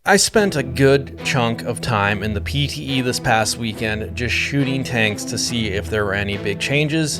I spent a good chunk of time in the PTE this past weekend just shooting tanks to see if there were any big changes,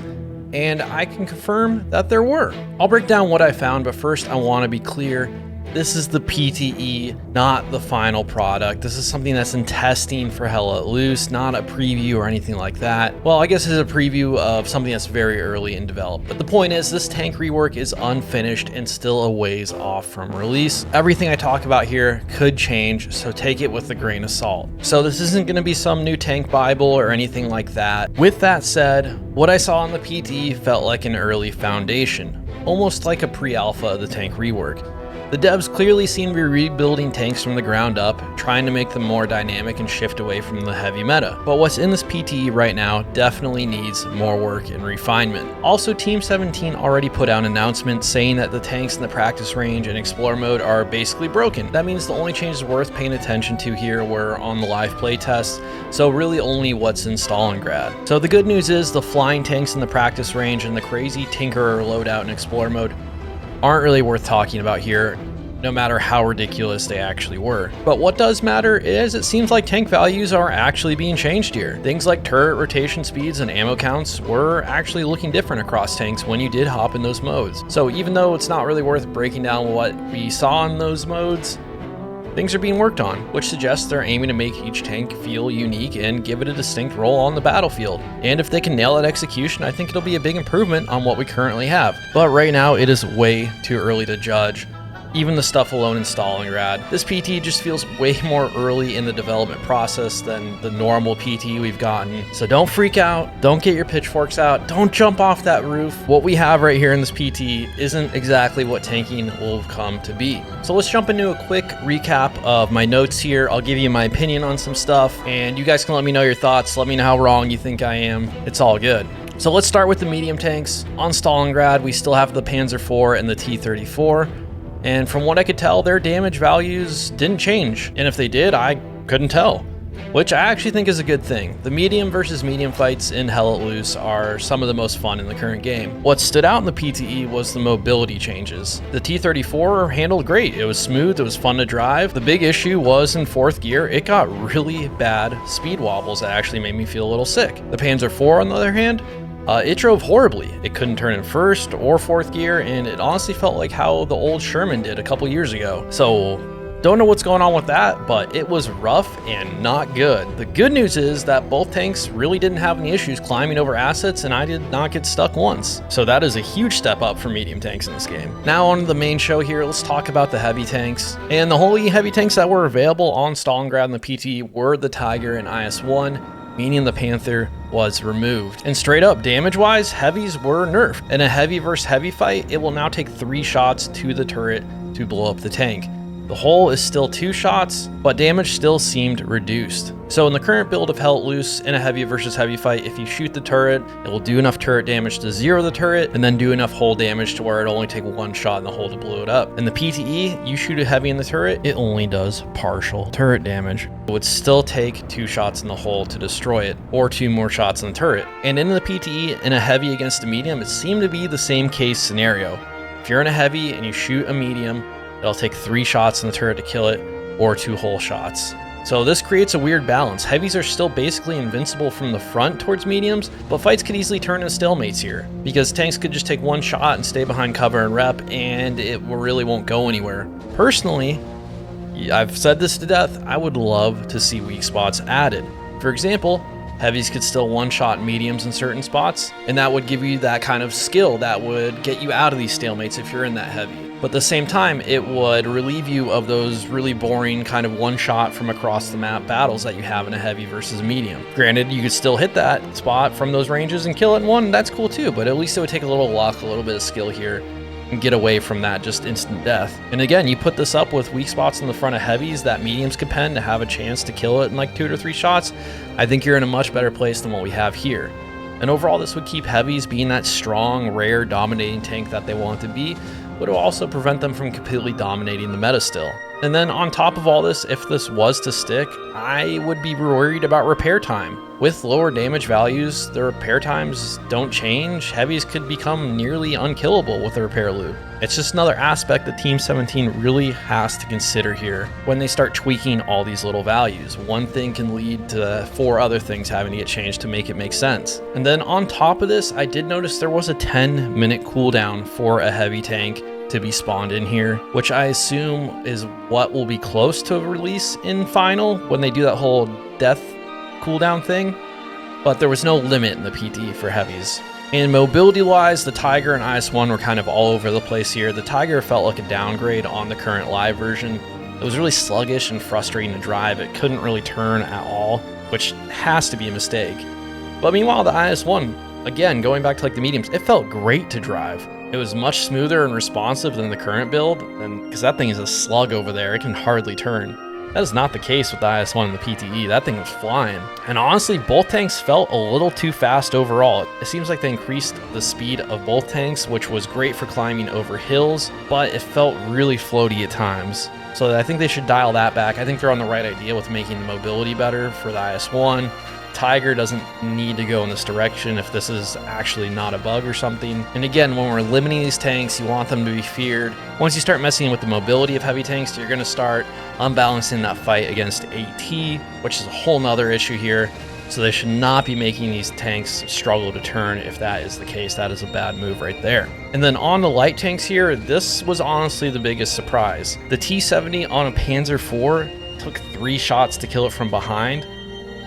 and I can confirm that there were. I'll break down what I found, but first I want to be clear. This is the PTE, not the final product. This is something that's in testing for Hell Let Loose, not a preview or anything like that. Well, I guess it's a preview of something that's very early in development. But the point is, this tank rework is unfinished and still a ways off from release. Everything I talk about here could change, so take it with a grain of salt. So this isn't going to be some new tank Bible or anything like that. With that said, what I saw on the PTE felt like an early foundation, almost like a pre-alpha of the tank rework. The devs clearly seem to be rebuilding tanks from the ground up, trying to make them more dynamic and shift away from the heavy meta. But what's in this PTE right now definitely needs more work and refinement. Also, Team 17 already put out an announcement saying that the tanks in the practice range and explore mode are basically broken. That means the only changes worth paying attention to here were on the live playtests, so really only what's in Stalingrad. So the good news is the flying tanks in the practice range and the crazy Tinkerer loadout in explore mode aren't really worth talking about here, no matter how ridiculous they actually were. But what does matter is it seems like tank values are actually being changed here. Things like turret rotation speeds and ammo counts were actually looking different across tanks when you did hop in those modes. So even though it's not really worth breaking down what we saw in those modes, things are being worked on, which suggests they're aiming to make each tank feel unique and give it a distinct role on the battlefield. And if they can nail that execution, I think it'll be a big improvement on what we currently have. But right now, it is way too early to judge. Even the stuff alone in Stalingrad. This PT just feels way more early in the development process than the normal PT we've gotten. So don't freak out, don't get your pitchforks out, don't jump off that roof. What we have right here in this PT isn't exactly what tanking will come to be. So let's jump into a quick recap of my notes here. I'll give you my opinion on some stuff, and you guys can let me know your thoughts. Let me know how wrong you think I am. It's all good. So let's start with the medium tanks. On Stalingrad, we still have the Panzer IV and the T-34. And from what I could tell, their damage values didn't change. And if they did, I couldn't tell, which I actually think is a good thing. The medium versus medium fights in Hell Let Loose are some of the most fun in the current game. What stood out in the PTE was the mobility changes. The T-34 handled great. It was smooth, it was fun to drive. The big issue was in fourth gear, it got really bad speed wobbles that actually made me feel a little sick. The Panzer IV, on the other hand, it drove horribly. It couldn't turn in first or fourth gear, and it honestly felt like how the old Sherman did a couple years ago. So, don't know what's going on with that, but it was rough and not good. The good news is that both tanks really didn't have any issues climbing over assets, and I did not get stuck once. So that is a huge step up for medium tanks in this game. Now on to the main show here, let's talk about the heavy tanks. And the only heavy tanks that were available on Stalingrad and the PT were the Tiger and IS-1, meaning the Panther was removed. And straight up, damage-wise, heavies were nerfed. In a heavy versus heavy fight, it will now take 3 shots to the turret to blow up the tank. The hull is still 2 shots, but damage still seemed reduced. So in the current build of Hell Let Loose, in a heavy versus heavy fight, if you shoot the turret, it will do enough turret damage to zero the turret, and then do enough hull damage to where it'll only take 1 shot in the hull to blow it up. In the PTE, you shoot a heavy in the turret, it only does partial turret damage. It would still take 2 shots in the hull to destroy it, or 2 more shots in the turret. And in the PTE, in a heavy against a medium, it seemed to be the same case scenario. If you're in a heavy and you shoot a medium, it'll take 3 shots in the turret to kill it, or 2 hull shots. So this creates a weird balance. Heavies are still basically invincible from the front towards mediums, but fights could easily turn into stalemates here, because tanks could just take 1 shot and stay behind cover and rep, and it really won't go anywhere. Personally, I've said this to death, I would love to see weak spots added. For example, heavies could still 1-shot mediums in certain spots, and that would give you that kind of skill that would get you out of these stalemates if you're in that heavy. But at the same time, it would relieve you of those really boring kind of 1-shot from across the map battles that you have in a heavy versus medium. Granted, you could still hit that spot from those ranges and kill it in one, that's cool too, but at least it would take a little luck, a little bit of skill here, and get away from that just instant death. And again, you put this up with weak spots in the front of heavies that mediums could pen to have a chance to kill it in like 2 to 3 shots, I think you're in a much better place than what we have here. And overall, this would keep heavies being that strong, rare, dominating tank that they want to be, but it will also prevent them from completely dominating the meta still. And then on top of all this, if this was to stick, I would be worried about repair time. With lower damage values, the repair times don't change. Heavies could become nearly unkillable with a repair loop. It's just another aspect that Team 17 really has to consider here when they start tweaking all these little values. One thing can lead to 4 other things having to get changed to make it make sense. And then on top of this, I did notice there was a 10-minute cooldown for a heavy tank to be spawned in here, which I assume is what will be close to a release in Final when they do that whole death cooldown thing, but there was no limit in the PTE for heavies. And mobility-wise, the Tiger and IS-1 were kind of all over the place here. The Tiger felt like a downgrade on the current live version. It was really sluggish and frustrating to drive. It couldn't really turn at all, which has to be a mistake. But meanwhile, the IS-1, again, going back to like the mediums, it felt great to drive. It was much smoother and responsive than the current build, and because that thing is a slug over there, it can hardly turn. That is not the case with the IS-1 and the PTE. That thing was flying. And honestly, both tanks felt a little too fast overall. It seems like they increased the speed of both tanks, which was great for climbing over hills, but it felt really floaty at times. So I think they should dial that back. I think they're on the right idea with making the mobility better for the IS-1. Tiger doesn't need to go in this direction if this is actually not a bug or something. And again, when we're limiting these tanks, you want them to be feared. Once you start messing with the mobility of heavy tanks, you're going to start unbalancing that fight against AT, which is a whole nother issue here. So they should not be making these tanks struggle to turn. If that is the case, that is a bad move right there. And then on the light tanks here, this was honestly the biggest surprise. The T-70 on a Panzer IV took 3 shots to kill it from behind,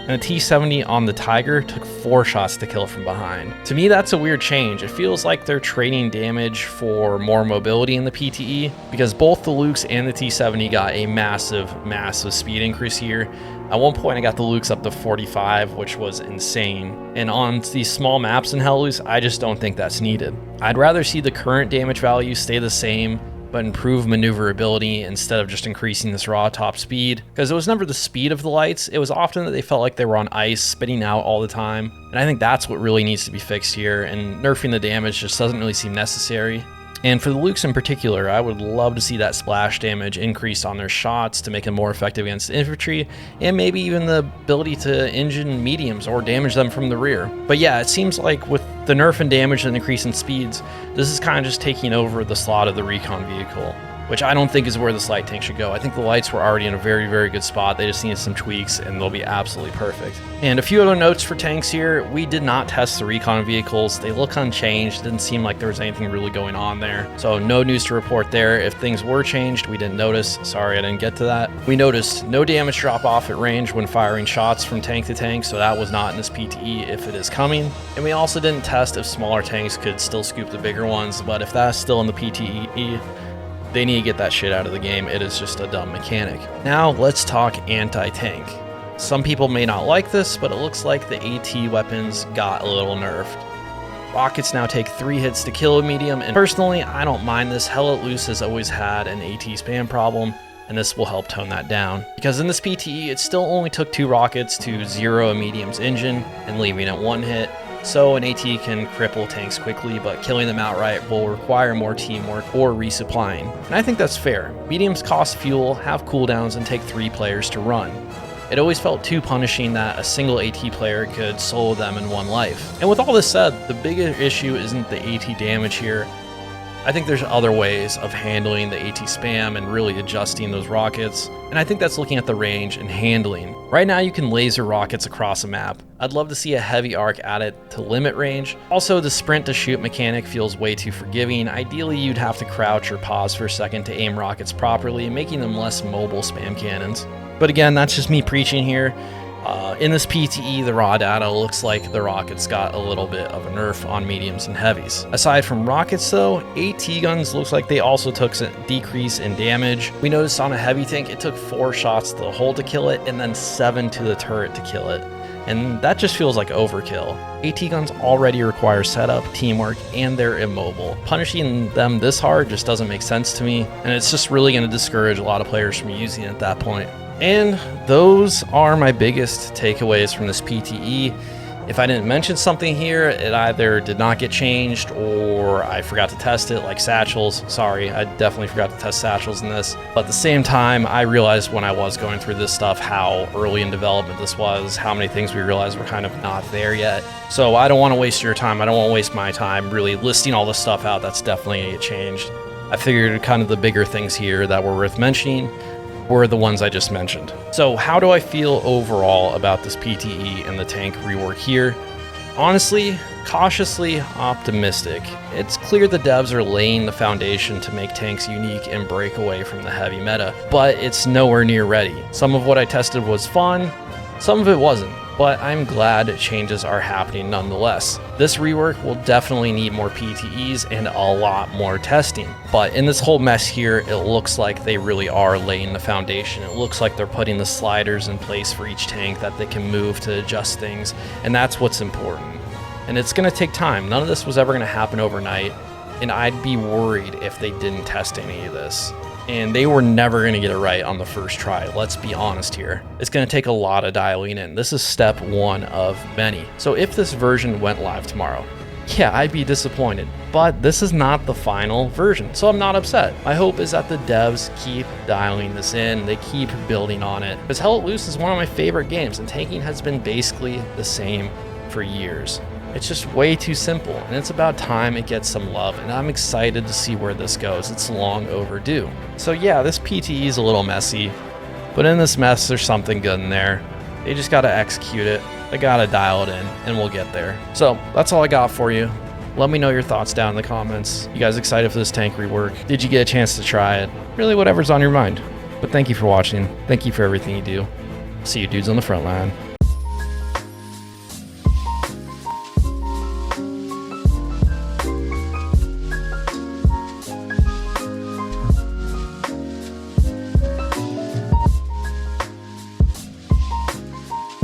and the T-70 on the Tiger took 4 shots to kill from behind. To me, that's a weird change. It feels like they're trading damage for more mobility in the PTE, because both the Lukes and the T-70 got a massive speed increase here. At one point, I got the Lukes up to 45, which was insane. And on these small maps in Hell Let Loose, I just don't think that's needed. I'd rather see the current damage value stay the same, but improve maneuverability instead of just increasing this raw top speed. Because it was never the speed of the lights, it was often that they felt like they were on ice, spitting out all the time. And I think that's what really needs to be fixed here, and nerfing the damage just doesn't really seem necessary. And for the Lukes in particular, I would love to see that splash damage increase on their shots to make them more effective against infantry, and maybe even the ability to engine mediums or damage them from the rear. But yeah, it seems like with the nerf and damage and increase in speeds, this is kind of just taking over the slot of the recon vehicle, which I don't think is where this light tank should go. I think the lights were already in a very, very good spot. They just needed some tweaks, and they'll be absolutely perfect. And a few other notes for tanks here. We did not test the recon vehicles. They look unchanged. Didn't seem like there was anything really going on there. So no news to report there. If things were changed, we didn't notice. Sorry, I didn't get to that. We noticed no damage drop off at range when firing shots from tank to tank, so that was not in this PTE if it is coming. And we also didn't test if smaller tanks could still scoop the bigger ones, but if that's still in the PTE, they need to get that shit out of the game. It is just a dumb mechanic. Now let's talk anti-tank. Some people may not like this, but it looks like the AT weapons got a little nerfed. Rockets now take 3 hits to kill a medium, and personally, I don't mind this. Hell Let Loose has always had an AT spam problem, and this will help tone that down. Because in this PTE, it still only took 2 rockets to zero a medium's engine and leaving it 1 hit. So an AT can cripple tanks quickly, but killing them outright will require more teamwork or resupplying. And I think that's fair. Mediums cost fuel, have cooldowns, and take 3 players to run. It always felt too punishing that a single AT player could solo them in 1 life. And with all this said, the bigger issue isn't the AT damage here. I think there's other ways of handling the AT spam and really adjusting those rockets, and I think that's looking at the range and handling. Right now you can laser rockets across a map. I'd love to see a heavy arc added to limit range. Also, the sprint to shoot mechanic feels way too forgiving. Ideally you'd have to crouch or pause for a second to aim rockets properly, making them less mobile spam cannons. But again, that's just me preaching here. In this PTE, the raw data looks like the rockets got a little bit of a nerf on mediums and heavies. Aside from rockets though, AT guns looks like they also took a decrease in damage. We noticed on a heavy tank, it took 4 shots to the hull to kill it, and then 7 to the turret to kill it. And that just feels like overkill. AT guns already require setup, teamwork, and they're immobile. Punishing them this hard just doesn't make sense to me, and it's just really going to discourage a lot of players from using it at that point. And those are my biggest takeaways from this PTE. If I didn't mention something here, it either did not get changed or I forgot to test it, like satchels. Sorry, I definitely forgot to test satchels in this. But at the same time, I realized when I was going through this stuff how early in development this was, how many things we realized were kind of not there yet. So I don't want to waste your time. I don't want to waste my time really listing all this stuff out. That's definitely going to get changed. I figured kind of the bigger things here that were worth mentioning were the ones I just mentioned. So how do I feel overall about this PTE and the tank rework here? Honestly, cautiously optimistic. It's clear the devs are laying the foundation to make tanks unique and break away from the heavy meta, but it's nowhere near ready. Some of what I tested was fun, some of it wasn't, but I'm glad changes are happening nonetheless. This rework will definitely need more PTEs and a lot more testing. But in this whole mess here, it looks like they really are laying the foundation. It looks like they're putting the sliders in place for each tank that they can move to adjust things, and that's what's important. And it's gonna take time. None of this was ever gonna happen overnight, and I'd be worried if they didn't test any of this. And they were never going to get it right on the first try. Let's be honest here. It's going to take a lot of dialing in. This is step one of many. So if this version went live tomorrow, yeah, I'd be disappointed. But this is not the final version, so I'm not upset. My hope is that the devs keep dialing this in. They keep building on it. Because Hell Let Loose is one of my favorite games, and tanking has been basically the same for years. It's just way too simple, and it's about time it gets some love, and I'm excited to see where this goes. It's long overdue. So yeah, this PTE is a little messy, but in this mess, there's something good in there. They just gotta execute it. They gotta dial it in, and we'll get there. So that's all I got for you. Let me know your thoughts down in the comments. You guys excited for this tank rework? Did you get a chance to try it? Really, whatever's on your mind. But thank you for watching. Thank you for everything you do. See you dudes on the front line.